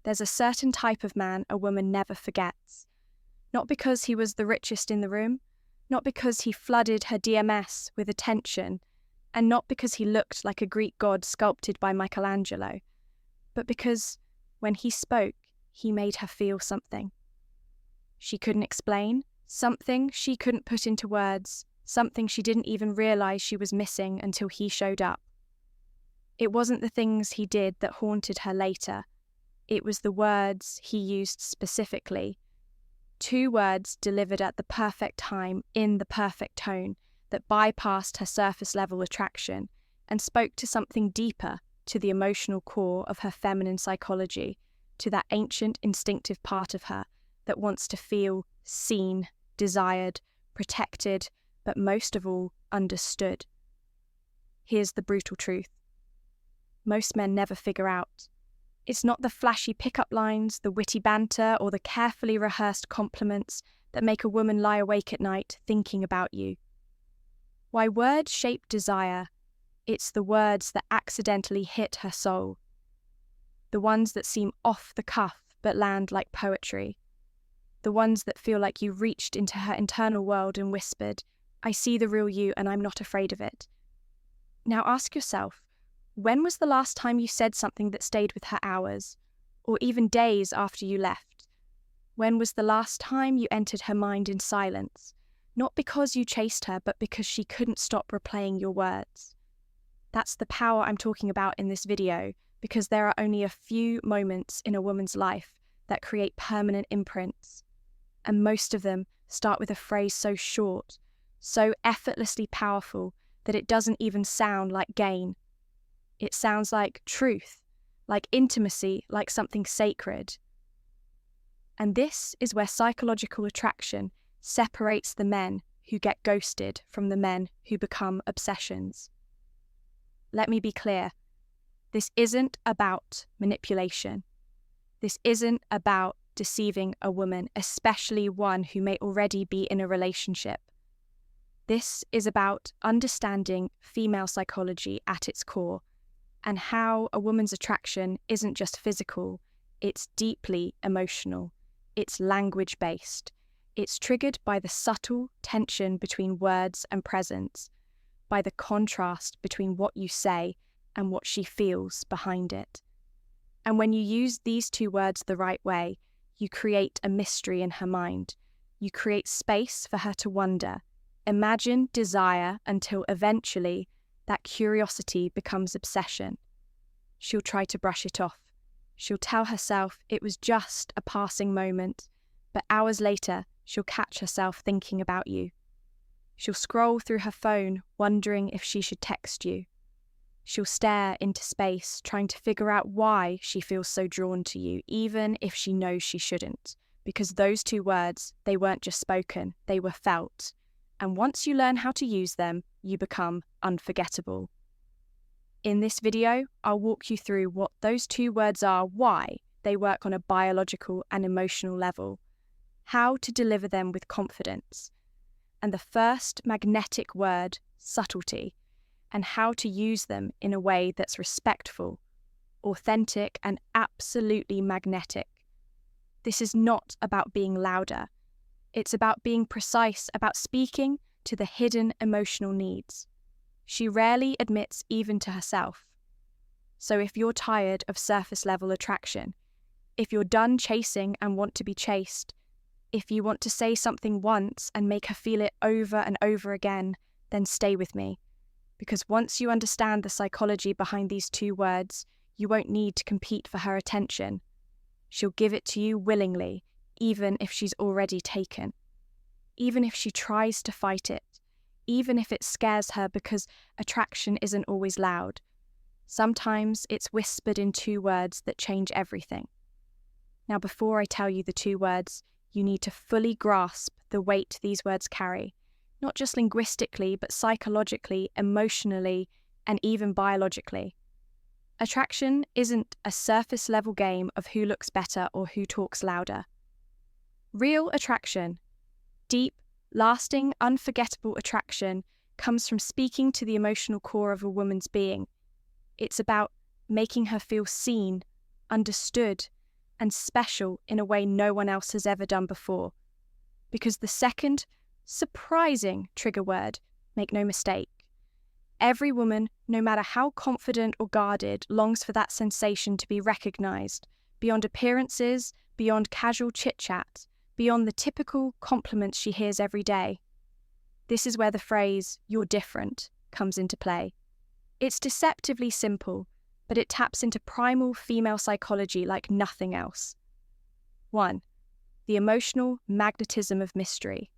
There's a certain type of man a woman never forgets. Not because he was the richest in the room, not because he flooded her DMS with attention, and not because he looked like a Greek god sculpted by Michelangelo, but because, when he spoke, he made her feel something. She couldn't explain, something she couldn't put into words, something she didn't even realize she was missing until he showed up. It wasn't the things he did that haunted her later. It was the words he used specifically. 2 words delivered at the perfect time, in the perfect tone, that bypassed her surface-level attraction and spoke to something deeper, to the emotional core of her feminine psychology, to that ancient instinctive part of her that wants to feel seen, desired, protected, but most of all, understood. Here's the brutal truth. Most men never figure out. It's not the flashy pickup lines, the witty banter, or the carefully rehearsed compliments that make a woman lie awake at night thinking about you. Why words shape desire, it's the words that accidentally hit her soul. The ones that seem off the cuff but land like poetry. The ones that feel like you reached into her internal world and whispered, "I see the real you and I'm not afraid of it." Now ask yourself, when was the last time you said something that stayed with her hours, or even days after you left? When was the last time you entered her mind in silence, not because you chased her, but because she couldn't stop replaying your words? That's the power I'm talking about in this video, because there are only a few moments in a woman's life that create permanent imprints, and most of them start with a phrase so short, so effortlessly powerful that it doesn't even sound like gain. It sounds like truth, like intimacy, like something sacred. And this is where psychological attraction separates the men who get ghosted from the men who become obsessions. Let me be clear. This isn't about manipulation. This isn't about deceiving a woman, especially one who may already be in a relationship. This is about understanding female psychology at its core, and how a woman's attraction isn't just physical, it's deeply emotional, it's language-based, it's triggered by the subtle tension between words and presence, by the contrast between what you say and what she feels behind it. And when you use these 2 words the right way, you create a mystery in her mind. You create space for her to wonder, imagine desire until eventually that curiosity becomes obsession. She'll try to brush it off. She'll tell herself it was just a passing moment, but hours later, she'll catch herself thinking about you. She'll scroll through her phone, wondering if she should text you. She'll stare into space, trying to figure out why she feels so drawn to you, even if she knows she shouldn't. Because those 2 words, they weren't just spoken, they were felt. And once you learn how to use them, you become unforgettable. In this video, I'll walk you through what those 2 words are, why they work on a biological and emotional level, how to deliver them with confidence, and the first magnetic word, subtlety, and how to use them in a way that's respectful, authentic, and absolutely magnetic. This is not about being louder. It's about being precise, about speaking to the hidden emotional needs. She rarely admits even to herself. So if you're tired of surface-level attraction, if you're done chasing and want to be chased, if you want to say something once and make her feel it over and over again, then stay with me. Because once you understand the psychology behind these 2 words, you won't need to compete for her attention. She'll give it to you willingly, even if she's already taken. Even if she tries to fight it. Even if it scares her, because attraction isn't always loud. Sometimes it's whispered in 2 words that change everything. Now, before I tell you the 2 words, you need to fully grasp the weight these words carry. Not just linguistically, but psychologically, emotionally, and even biologically. Attraction isn't a surface-level game of who looks better or who talks louder. Real attraction, deep, lasting, unforgettable attraction, comes from speaking to the emotional core of a woman's being. It's about making her feel seen, understood, and special in a way no one else has ever done before. Because the second, surprising trigger word, make no mistake, every woman, no matter how confident or guarded, longs for that sensation to be recognized, beyond appearances, beyond casual chit-chat, beyond the typical compliments she hears every day. This is where the phrase, "you're different," comes into play. It's deceptively simple, but it taps into primal female psychology like nothing else. 1. The emotional magnetism of mystery.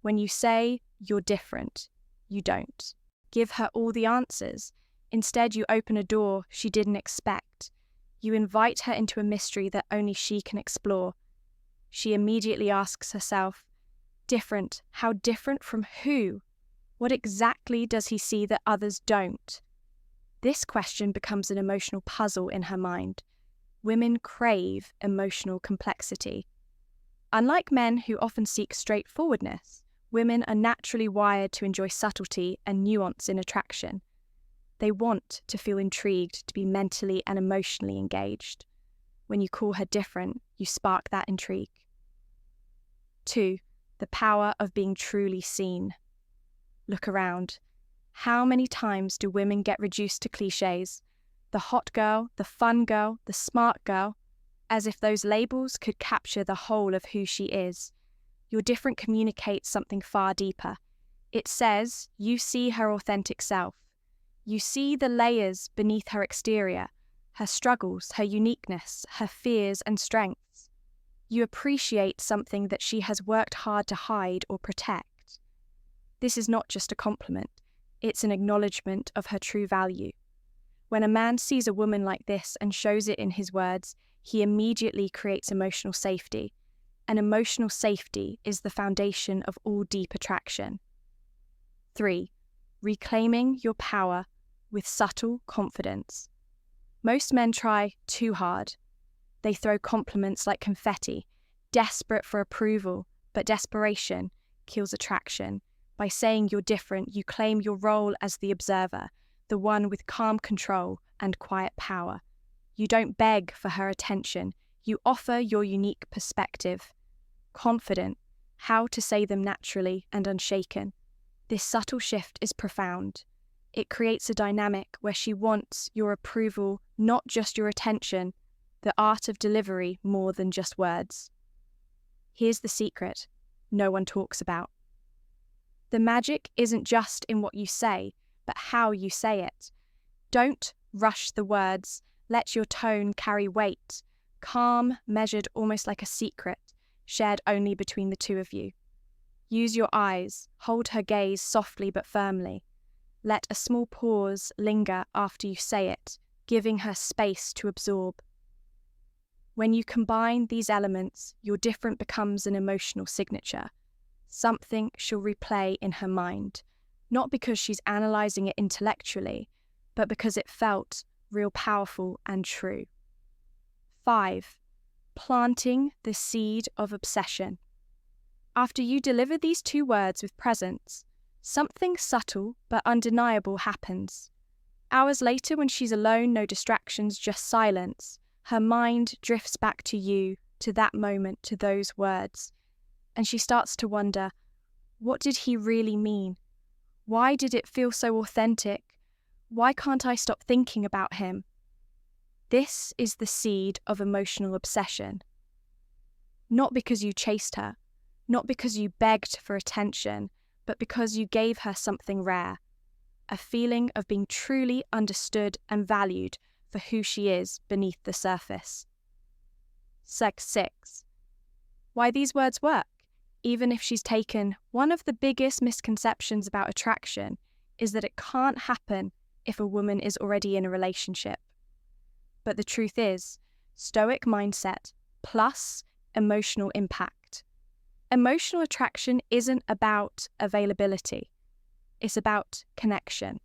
When you say, "you're different," you don't give her all the answers. Instead, you open a door she didn't expect. You invite her into a mystery that only she can explore. She immediately asks herself, different, how different from who? What exactly does he see that others don't? This question becomes an emotional puzzle in her mind. Women crave emotional complexity. Unlike men who often seek straightforwardness, women are naturally wired to enjoy subtlety and nuance in attraction. They want to feel intrigued, to be mentally and emotionally engaged. When you call her different, you spark that intrigue. 2. The power of being truly seen. Look around. How many times do women get reduced to cliches? The hot girl, the fun girl, the smart girl, as if those labels could capture the whole of who she is. Your different communicates something far deeper. It says you see her authentic self. You see the layers beneath her exterior, her struggles, her uniqueness, her fears and strengths. You appreciate something that she has worked hard to hide or protect. This is not just a compliment, it's an acknowledgement of her true value. When a man sees a woman like this and shows it in his words, he immediately creates emotional safety. And emotional safety is the foundation of all deep attraction. 3. Reclaiming your power with subtle confidence. Most men try too hard. They throw compliments like confetti, desperate for approval, but desperation kills attraction. By saying you're different, you claim your role as the observer, the one with calm control and quiet power. You don't beg for her attention, you offer your unique perspective. Confident, how to say them naturally and unshaken. This subtle shift is profound. It creates a dynamic where she wants your approval, not just your attention, the art of delivery more than just words. Here's the secret no one talks about. The magic isn't just in what you say, but how you say it. Don't rush the words, let your tone carry weight, calm, measured almost like a secret, shared only between the two of you. Use your eyes, hold her gaze softly but firmly. Let a small pause linger after you say it, giving her space to absorb. When you combine these elements, your different becomes an emotional signature. Something she'll replay in her mind, not because she's analysing it intellectually, but because it felt real powerful and true. 5. Planting the seed of obsession. After you deliver these two words with presence, something subtle but undeniable happens. Hours later, when she's alone, no distractions, just silence, her mind drifts back to you, to that moment, to those words. And she starts to wonder, what did he really mean? Why did it feel so authentic? Why can't I stop thinking about him? This is the seed of emotional obsession. Not because you chased her, not because you begged for attention, but because you gave her something rare, a feeling of being truly understood and valued for who she is beneath the surface. 6. Why these words work, even if she's taken. One of the biggest misconceptions about attraction is that it can't happen if a woman is already in a relationship. But the truth is, Stoic mindset plus emotional impact. Emotional attraction isn't about availability. It's about connection.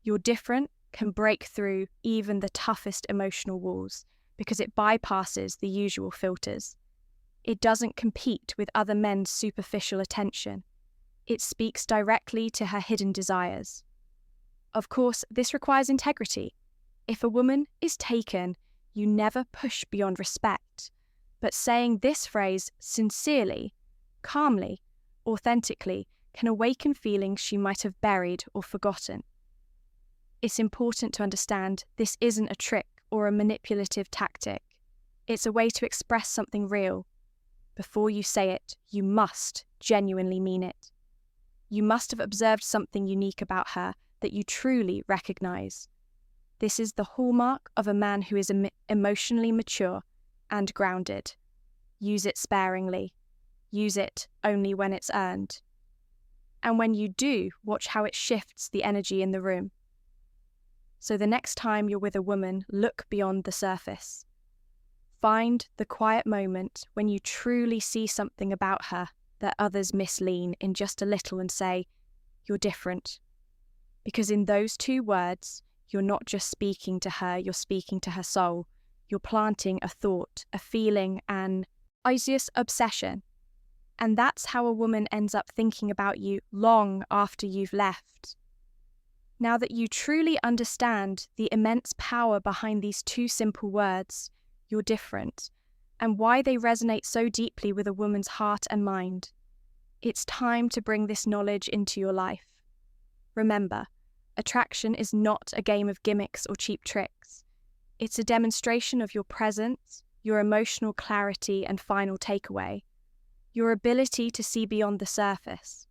You're different can break through even the toughest emotional walls because it bypasses the usual filters. It doesn't compete with other men's superficial attention. It speaks directly to her hidden desires. Of course, this requires integrity. If a woman is taken, you never push beyond respect, but saying this phrase sincerely, calmly, authentically can awaken feelings she might have buried or forgotten. It's important to understand this isn't a trick or a manipulative tactic. It's a way to express something real. Before you say it, you must genuinely mean it. You must have observed something unique about her that you truly recognize. This is the hallmark of a man who is emotionally mature and grounded. Use it sparingly. Use it only when it's earned. And when you do, watch how it shifts the energy in the room. So the next time you're with a woman, look beyond the surface. Find the quiet moment when you truly see something about her that others mislean in just a little and say, "You're different." Because in those two words, you're not just speaking to her, you're speaking to her soul. You're planting a thought, a feeling, an obsession. And that's how a woman ends up thinking about you long after you've left. Now that you truly understand the immense power behind these two simple words, "you're different," and why they resonate so deeply with a woman's heart and mind, it's time to bring this knowledge into your life. Remember, attraction is not a game of gimmicks or cheap tricks. It's a demonstration of your presence, your emotional clarity, and final takeaway, your ability to see beyond the surface.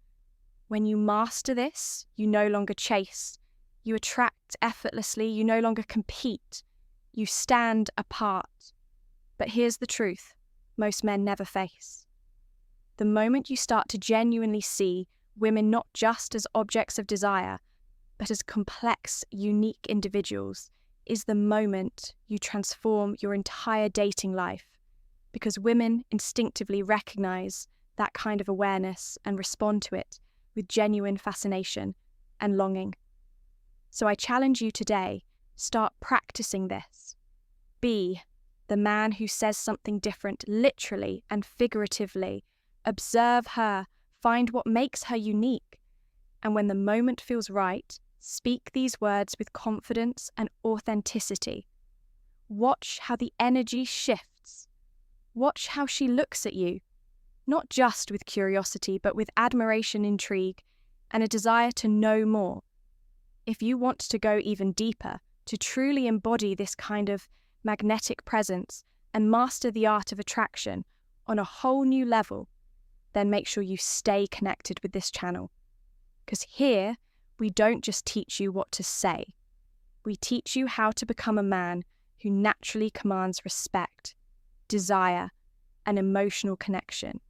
When you master this, you no longer chase, you attract effortlessly, you no longer compete, you stand apart. But here's the truth most men never face. The moment you start to genuinely see women not just as objects of desire, but as complex, unique individuals, is the moment you transform your entire dating life, because women instinctively recognize that kind of awareness and respond to it with genuine fascination and longing. So I challenge you today, start practicing this. Be the man who says something different literally and figuratively. Observe her, find what makes her unique. And when the moment feels right, speak these words with confidence and authenticity. Watch how the energy shifts. Watch how she looks at you, not just with curiosity, but with admiration, intrigue, and a desire to know more. If you want to go even deeper, to truly embody this kind of magnetic presence and master the art of attraction on a whole new level, then make sure you stay connected with this channel. Because here, we don't just teach you what to say. We teach you how to become a man who naturally commands respect, desire, and emotional connection.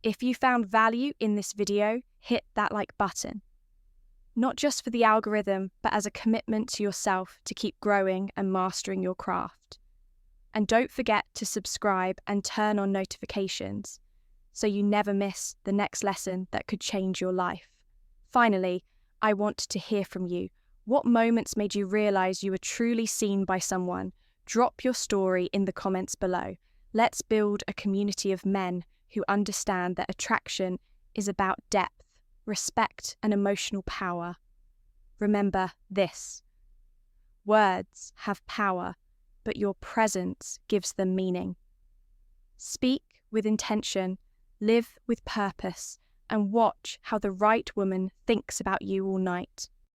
If you found value in this video, hit that like button. Not just for the algorithm, but as a commitment to yourself to keep growing and mastering your craft. And don't forget to subscribe and turn on notifications so you never miss the next lesson that could change your life. Finally, I want to hear from you. What moments made you realize you were truly seen by someone? Drop your story in the comments below. Let's build a community of men who understand that attraction is about depth, respect, and emotional power. Remember this: words have power, but your presence gives them meaning. Speak with intention, live with purpose, and watch how the right woman thinks about you all night.